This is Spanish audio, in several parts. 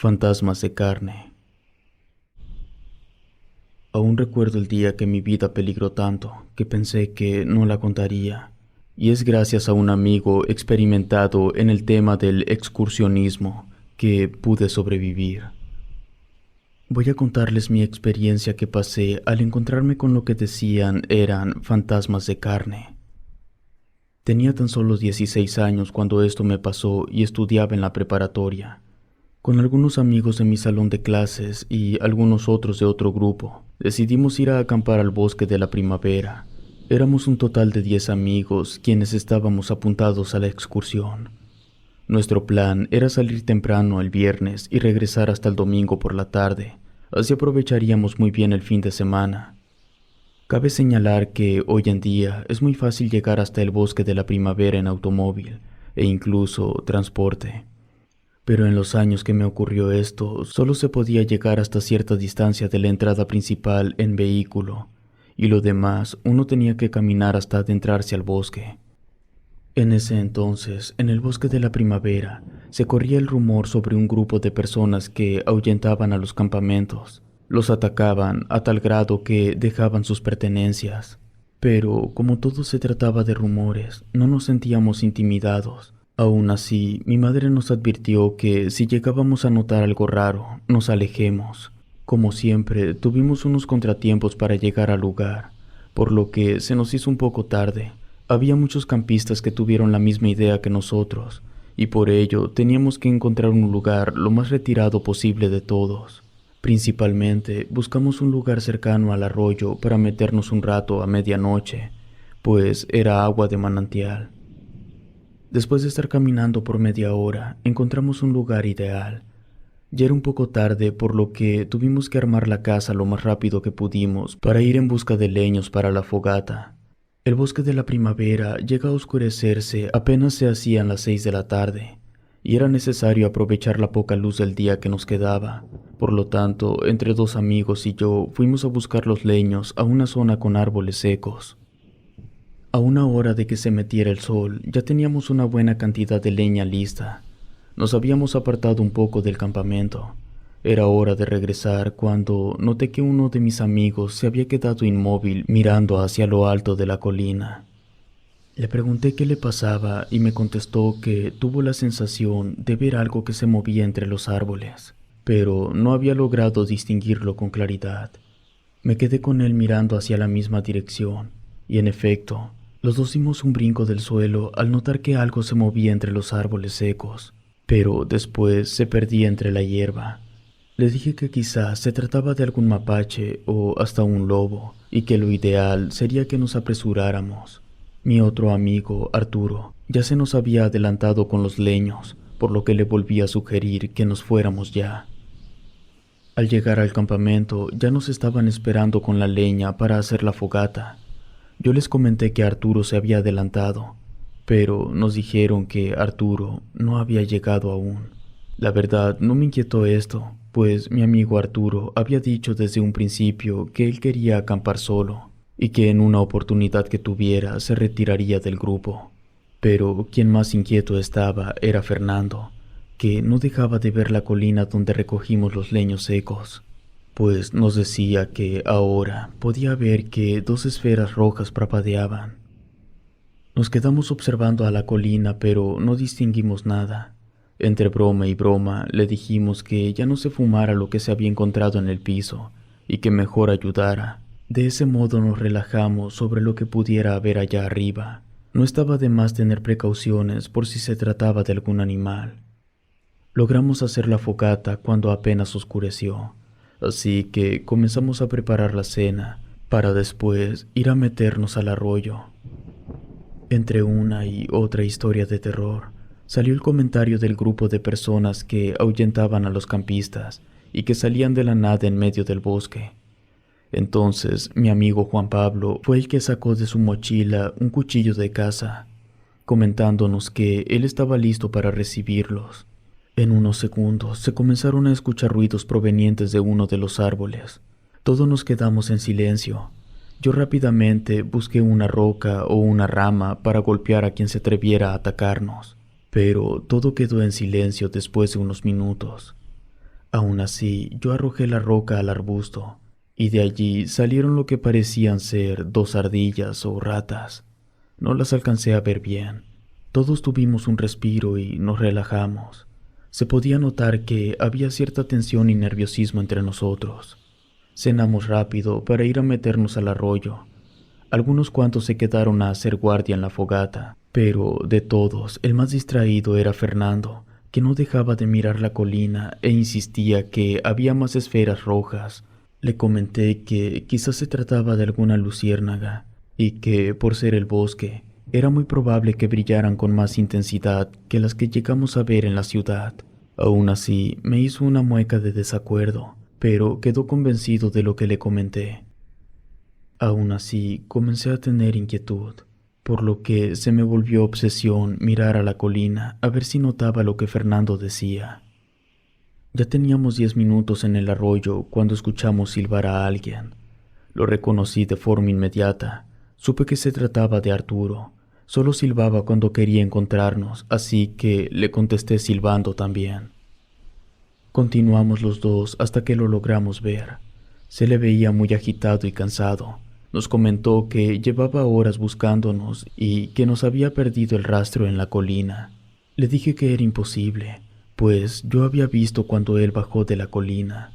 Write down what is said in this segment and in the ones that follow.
Fantasmas de carne. Aún recuerdo el día que mi vida peligró tanto que pensé que no la contaría, y es gracias a un amigo experimentado en el tema del excursionismo que pude sobrevivir. Voy a contarles mi experiencia que pasé al encontrarme con lo que decían eran fantasmas de carne. Tenía tan solo 16 años cuando esto me pasó y estudiaba en la preparatoria. Con algunos amigos de mi salón de clases y algunos otros de otro grupo, decidimos ir a acampar al bosque de la primavera. Éramos un total de 10 amigos quienes estábamos apuntados a la excursión. Nuestro plan era salir temprano el viernes y regresar hasta el domingo por la tarde, así aprovecharíamos muy bien el fin de semana. Cabe señalar que hoy en día es muy fácil llegar hasta el bosque de la primavera en automóvil e incluso transporte. Pero en los años que me ocurrió esto, solo se podía llegar hasta cierta distancia de la entrada principal en vehículo, y lo demás uno tenía que caminar hasta adentrarse al bosque. En ese entonces, en el bosque de la primavera, se corría el rumor sobre un grupo de personas que ahuyentaban a los campamentos. Los atacaban a tal grado que dejaban sus pertenencias. Pero, como todo se trataba de rumores, no nos sentíamos intimidados. Aún así, mi madre nos advirtió que si llegábamos a notar algo raro, nos alejemos. Como siempre, tuvimos unos contratiempos para llegar al lugar, por lo que se nos hizo un poco tarde. Había muchos campistas que tuvieron la misma idea que nosotros, y por ello teníamos que encontrar un lugar lo más retirado posible de todos. Principalmente, buscamos un lugar cercano al arroyo para meternos un rato a medianoche, pues era agua de manantial. Después de estar caminando por media hora, encontramos un lugar ideal. Ya era un poco tarde, por lo que tuvimos que armar la casa lo más rápido que pudimos para ir en busca de leños para la fogata. El bosque de la primavera llega a oscurecerse apenas se hacían las 6 de la tarde, y era necesario aprovechar la poca luz del día que nos quedaba. Por lo tanto, entre dos amigos y yo fuimos a buscar los leños a una zona con árboles secos. A una hora de que se metiera el sol, ya teníamos una buena cantidad de leña lista. Nos habíamos apartado un poco del campamento. Era hora de regresar cuando noté que uno de mis amigos se había quedado inmóvil mirando hacia lo alto de la colina. Le pregunté qué le pasaba y me contestó que tuvo la sensación de ver algo que se movía entre los árboles, pero no había logrado distinguirlo con claridad. Me quedé con él mirando hacia la misma dirección, y en efecto, los dos dimos un brinco del suelo al notar que algo se movía entre los árboles secos, pero después se perdía entre la hierba. Le dije que quizás se trataba de algún mapache o hasta un lobo, y que lo ideal sería que nos apresuráramos. Mi otro amigo, Arturo, ya se nos había adelantado con los leños, por lo que le volví a sugerir que nos fuéramos ya. Al llegar al campamento, ya nos estaban esperando con la leña para hacer la fogata. Yo les comenté que Arturo se había adelantado, pero nos dijeron que Arturo no había llegado aún. La verdad, no me inquietó esto, pues mi amigo Arturo había dicho desde un principio que él quería acampar solo y que en una oportunidad que tuviera se retiraría del grupo. Pero quien más inquieto estaba era Fernando, que no dejaba de ver la colina donde recogimos los leños secos, pues nos decía que ahora podía ver que dos esferas rojas parpadeaban. Nos quedamos observando a la colina, pero no distinguimos nada. Entre broma y broma le dijimos que ya no se fumara lo que se había encontrado en el piso y que mejor ayudara. De ese modo nos relajamos sobre lo que pudiera haber allá arriba. No estaba de más tener precauciones por si se trataba de algún animal. Logramos hacer la fogata cuando apenas oscureció, así que comenzamos a preparar la cena para después ir a meternos al arroyo. Entre una y otra historia de terror, salió el comentario del grupo de personas que ahuyentaban a los campistas y que salían de la nada en medio del bosque. Entonces mi amigo Juan Pablo fue el que sacó de su mochila un cuchillo de caza, comentándonos que él estaba listo para recibirlos. En unos segundos se comenzaron a escuchar ruidos provenientes de uno de los árboles. Todos nos quedamos en silencio. Yo rápidamente busqué una roca o una rama para golpear a quien se atreviera a atacarnos, pero todo quedó en silencio después de unos minutos. Aún así, yo arrojé la roca al arbusto, y de allí salieron lo que parecían ser 2 ardillas o ratas. No las alcancé a ver bien. Todos tuvimos un respiro y nos relajamos. Se podía notar que había cierta tensión y nerviosismo entre nosotros. Cenamos rápido para ir a meternos al arroyo. Algunos cuantos se quedaron a hacer guardia en la fogata, pero de todos, el más distraído era Fernando, que no dejaba de mirar la colina e insistía que había más esferas rojas. Le comenté que quizás se trataba de alguna luciérnaga y que, por ser el bosque, era muy probable que brillaran con más intensidad que las que llegamos a ver en la ciudad. Aún así, me hizo una mueca de desacuerdo, pero quedó convencido de lo que le comenté. Aún así, comencé a tener inquietud, por lo que se me volvió obsesión mirar a la colina a ver si notaba lo que Fernando decía. Ya teníamos 10 minutos en el arroyo cuando escuchamos silbar a alguien. Lo reconocí de forma inmediata. Supe que se trataba de Arturo. Solo silbaba cuando quería encontrarnos, así que le contesté silbando también. Continuamos los dos hasta que lo logramos ver. Se le veía muy agitado y cansado. Nos comentó que llevaba horas buscándonos y que nos había perdido el rastro en la colina. Le dije que era imposible, pues yo había visto cuando él bajó de la colina.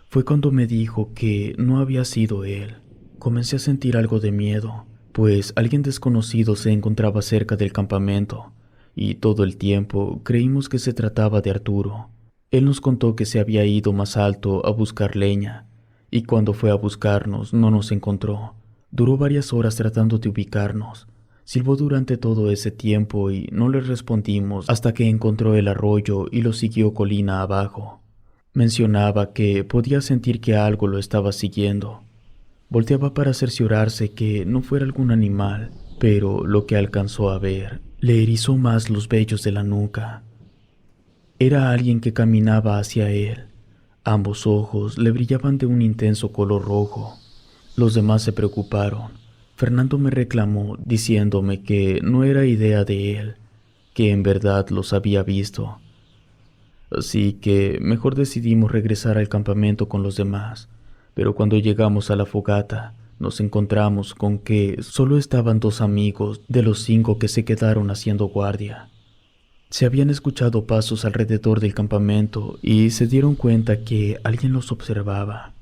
Fue cuando me dijo que no había sido él. Comencé a sentir algo de miedo, pues alguien desconocido se encontraba cerca del campamento, y todo el tiempo creímos que se trataba de Arturo. Él nos contó que se había ido más alto a buscar leña, y cuando fue a buscarnos no nos encontró. Duró varias horas tratando de ubicarnos. Silbó durante todo ese tiempo y no le respondimos hasta que encontró el arroyo y lo siguió colina abajo. Mencionaba que podía sentir que algo lo estaba siguiendo. Volteaba para cerciorarse que no fuera algún animal, pero lo que alcanzó a ver le erizó más los vellos de la nuca. Era alguien que caminaba hacia él. Ambos ojos le brillaban de un intenso color rojo. Los demás se preocuparon. Fernando me reclamó diciéndome que no era idea de él, que en verdad los había visto. Así que mejor decidimos regresar al campamento con los demás, pero cuando llegamos a la fogata nos encontramos con que solo estaban 2 amigos de los 5 que se quedaron haciendo guardia. Se habían escuchado pasos alrededor del campamento y se dieron cuenta que alguien los observaba.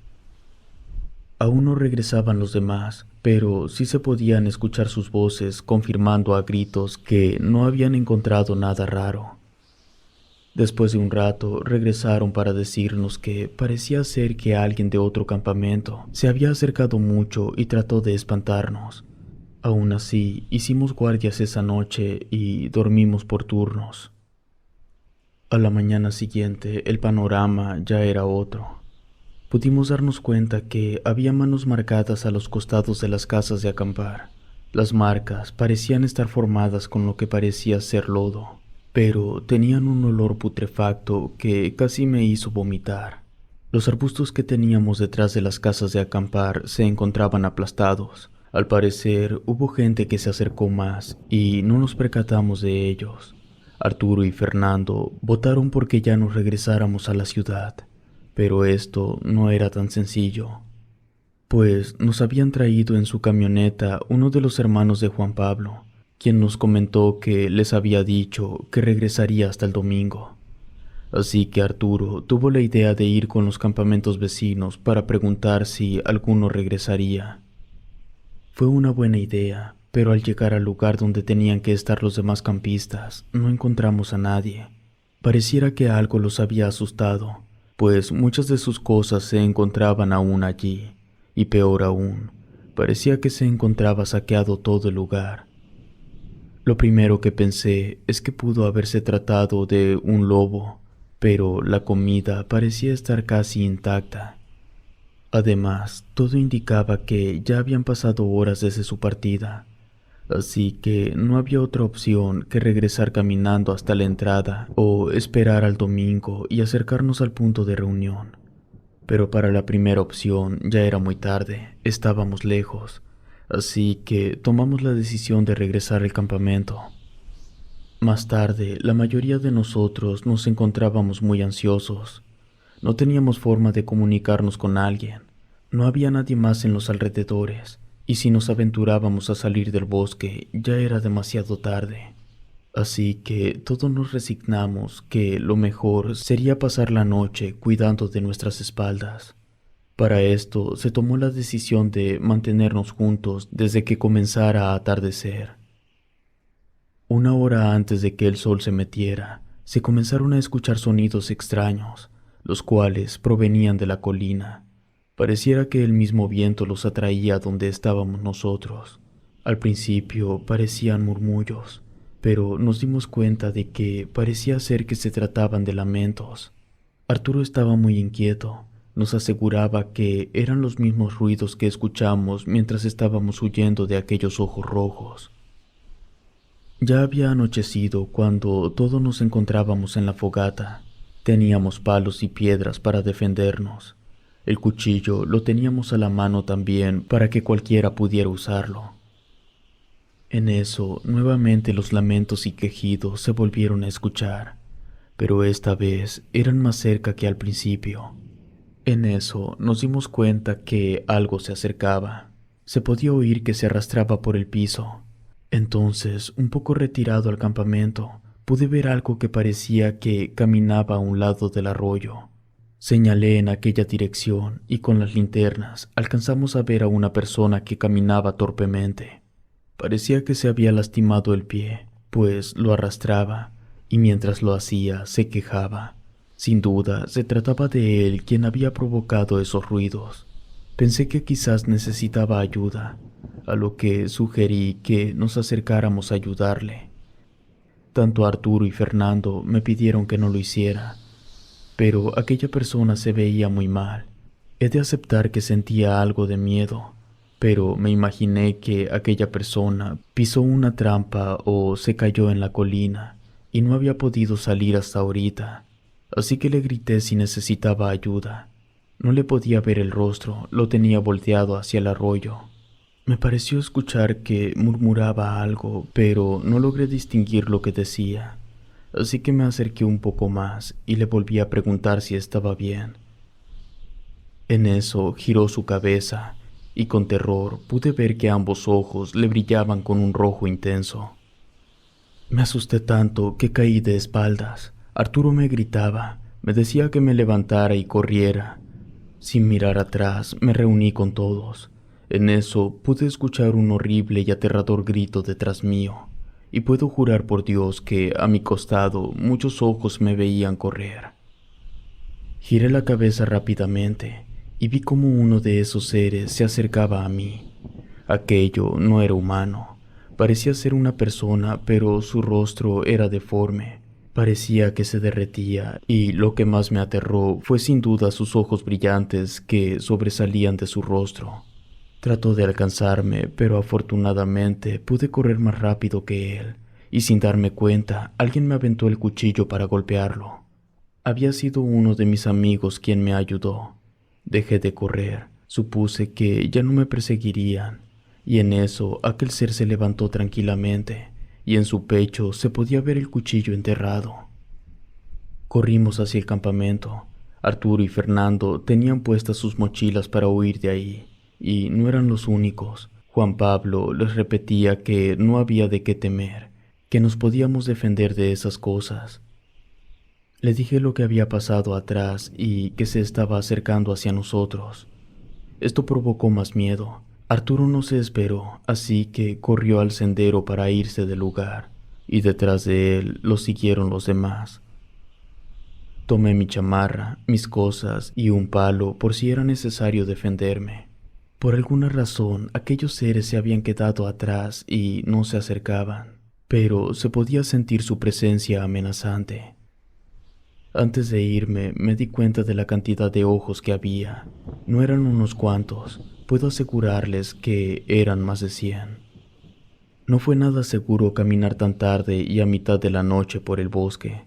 Aún no regresaban los demás, pero sí se podían escuchar sus voces confirmando a gritos que no habían encontrado nada raro. Después de un rato regresaron para decirnos que parecía ser que alguien de otro campamento se había acercado mucho y trató de espantarnos. Aún así, hicimos guardias esa noche y dormimos por turnos. A la mañana siguiente, el panorama ya era otro. Pudimos darnos cuenta que había manos marcadas a los costados de las casas de acampar. Las marcas parecían estar formadas con lo que parecía ser lodo, pero tenían un olor putrefacto que casi me hizo vomitar. Los arbustos que teníamos detrás de las casas de acampar se encontraban aplastados. Al parecer, hubo gente que se acercó más y no nos percatamos de ellos. Arturo y Fernando votaron porque ya nos regresáramos a la ciudad, pero esto no era tan sencillo, pues nos habían traído en su camioneta uno de los hermanos de Juan Pablo, quien nos comentó que les había dicho que regresaría hasta el domingo. Así que Arturo tuvo la idea de ir con los campamentos vecinos para preguntar si alguno regresaría. Fue una buena idea, pero al llegar al lugar donde tenían que estar los demás campistas, no encontramos a nadie. Pareciera que algo los había asustado, pues muchas de sus cosas se encontraban aún allí, y peor aún, parecía que se encontraba saqueado todo el lugar. Lo primero que pensé es que pudo haberse tratado de un lobo, pero la comida parecía estar casi intacta. Además, todo indicaba que ya habían pasado horas desde su partida, así que no había otra opción que regresar caminando hasta la entrada o esperar al domingo y acercarnos al punto de reunión. Pero para la primera opción ya era muy tarde, estábamos lejos, así que tomamos la decisión de regresar al campamento. Más tarde, la mayoría de nosotros nos encontrábamos muy ansiosos. No teníamos forma de comunicarnos con alguien. No había nadie más en los alrededores, y si nos aventurábamos a salir del bosque ya era demasiado tarde. Así que todos nos resignamos que lo mejor sería pasar la noche cuidando de nuestras espaldas. Para esto se tomó la decisión de mantenernos juntos desde que comenzara a atardecer. Una hora antes de que el sol se metiera, se comenzaron a escuchar sonidos extraños, los cuales provenían de la colina. Pareciera que el mismo viento los atraía donde estábamos nosotros. Al principio parecían murmullos, pero nos dimos cuenta de que parecía ser que se trataban de lamentos. Arturo estaba muy inquieto. Nos aseguraba que eran los mismos ruidos que escuchamos mientras estábamos huyendo de aquellos ojos rojos. Ya había anochecido cuando todos nos encontrábamos en la fogata. Teníamos palos y piedras para defendernos. El cuchillo lo teníamos a la mano también para que cualquiera pudiera usarlo. En eso, nuevamente los lamentos y quejidos se volvieron a escuchar, pero esta vez eran más cerca que al principio. En eso nos dimos cuenta que algo se acercaba. Se podía oír que se arrastraba por el piso. Entonces, un poco retirado al campamento, pude ver algo que parecía que caminaba a un lado del arroyo. Señalé en aquella dirección y con las linternas alcanzamos a ver a una persona que caminaba torpemente. Parecía que se había lastimado el pie, pues lo arrastraba, y mientras lo hacía se quejaba. Sin duda, se trataba de él quien había provocado esos ruidos. Pensé que quizás necesitaba ayuda, a lo que sugerí que nos acercáramos a ayudarle. Tanto Arturo y Fernando me pidieron que no lo hiciera, pero aquella persona se veía muy mal. He de aceptar que sentía algo de miedo, pero me imaginé que aquella persona pisó una trampa o se cayó en la colina y no había podido salir hasta ahorita. Así que le grité si necesitaba ayuda. No le podía ver el rostro, lo tenía volteado hacia el arroyo. Me pareció escuchar que murmuraba algo, pero no logré distinguir lo que decía. Así que me acerqué un poco más y le volví a preguntar si estaba bien. En eso giró su cabeza y con terror pude ver que ambos ojos le brillaban con un rojo intenso. Me asusté tanto que caí de espaldas. Arturo me gritaba, me decía que me levantara y corriera. Sin mirar atrás, me reuní con todos. En eso pude escuchar un horrible y aterrador grito detrás mío, y puedo jurar por Dios que a mi costado muchos ojos me veían correr. Giré la cabeza rápidamente y vi como uno de esos seres se acercaba a mí. Aquello no era humano, parecía ser una persona, pero su rostro era deforme. Parecía que se derretía y lo que más me aterró fue sin duda sus ojos brillantes que sobresalían de su rostro. Trató de alcanzarme, pero afortunadamente pude correr más rápido que él, y sin darme cuenta, alguien me aventó el cuchillo para golpearlo. Había sido uno de mis amigos quien me ayudó. Dejé de correr, supuse que ya no me perseguirían, y en eso aquel ser se levantó tranquilamente, y en su pecho se podía ver el cuchillo enterrado. Corrimos hacia el campamento. Arturo y Fernando tenían puestas sus mochilas para huir de ahí, y no eran los únicos. Juan Pablo les repetía que no había de qué temer, que nos podíamos defender de esas cosas. Le dije lo que había pasado atrás y que se estaba acercando hacia nosotros. Esto provocó más miedo. Arturo no se esperó, así que corrió al sendero para irse del lugar, y detrás de él lo siguieron los demás. Tomé mi chamarra, mis cosas y un palo por si era necesario defenderme. Por alguna razón, aquellos seres se habían quedado atrás y no se acercaban, pero se podía sentir su presencia amenazante. Antes de irme, me di cuenta de la cantidad de ojos que había. No eran unos cuantos, puedo asegurarles que eran más de 100. No fue nada seguro caminar tan tarde y a mitad de la noche por el bosque.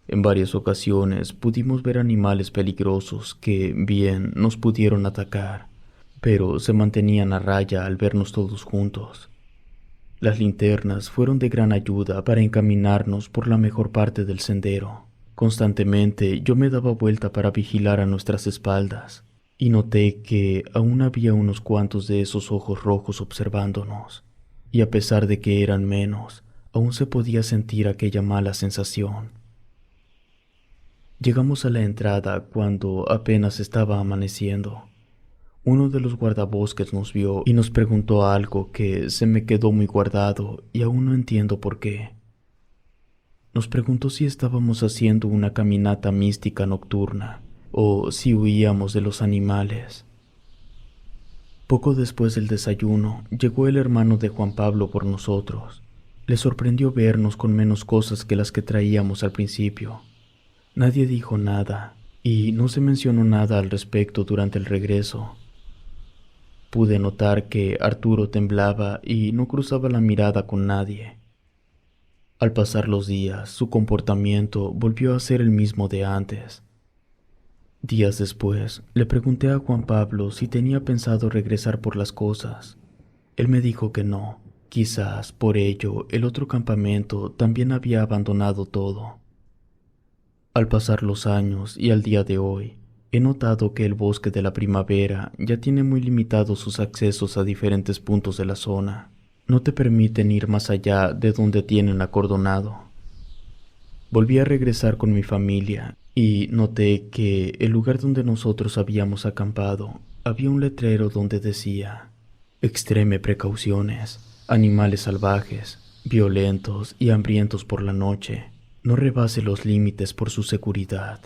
En varias ocasiones pudimos ver animales peligrosos que bien nos pudieron atacar, pero se mantenían a raya al vernos todos juntos. Las linternas fueron de gran ayuda para encaminarnos por la mejor parte del sendero. Constantemente yo me daba vuelta para vigilar a nuestras espaldas y noté que aún había unos cuantos de esos ojos rojos observándonos, y a pesar de que eran menos, aún se podía sentir aquella mala sensación. Llegamos a la entrada cuando apenas estaba amaneciendo. Uno de los guardabosques nos vio y nos preguntó algo que se me quedó muy guardado y aún no entiendo por qué. Nos preguntó si estábamos haciendo una caminata mística nocturna o si huíamos de los animales. Poco después del desayuno, llegó el hermano de Juan Pablo por nosotros. Le sorprendió vernos con menos cosas que las que traíamos al principio. Nadie dijo nada y no se mencionó nada al respecto durante el regreso. Pude notar que Arturo temblaba y no cruzaba la mirada con nadie. Al pasar los días, su comportamiento volvió a ser el mismo de antes. Días después, le pregunté a Juan Pablo si tenía pensado regresar por las cosas. Él me dijo que no. Quizás por ello el otro campamento también había abandonado todo. Al pasar los años y al día de hoy, he notado que el bosque de la primavera ya tiene muy limitados sus accesos a diferentes puntos de la zona. No te permiten ir más allá de donde tienen acordonado. Volví a regresar con mi familia y noté que el lugar donde nosotros habíamos acampado había un letrero donde decía: extreme precauciones, animales salvajes, violentos y hambrientos por la noche. No rebase los límites por su seguridad.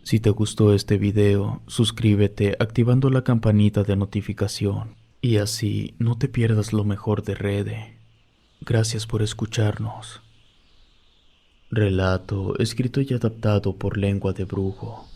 Si te gustó este video, suscríbete activando la campanita de notificación y así no te pierdas lo mejor de Rede. Gracias por escucharnos. Relato escrito y adaptado por Lengua de Brujo.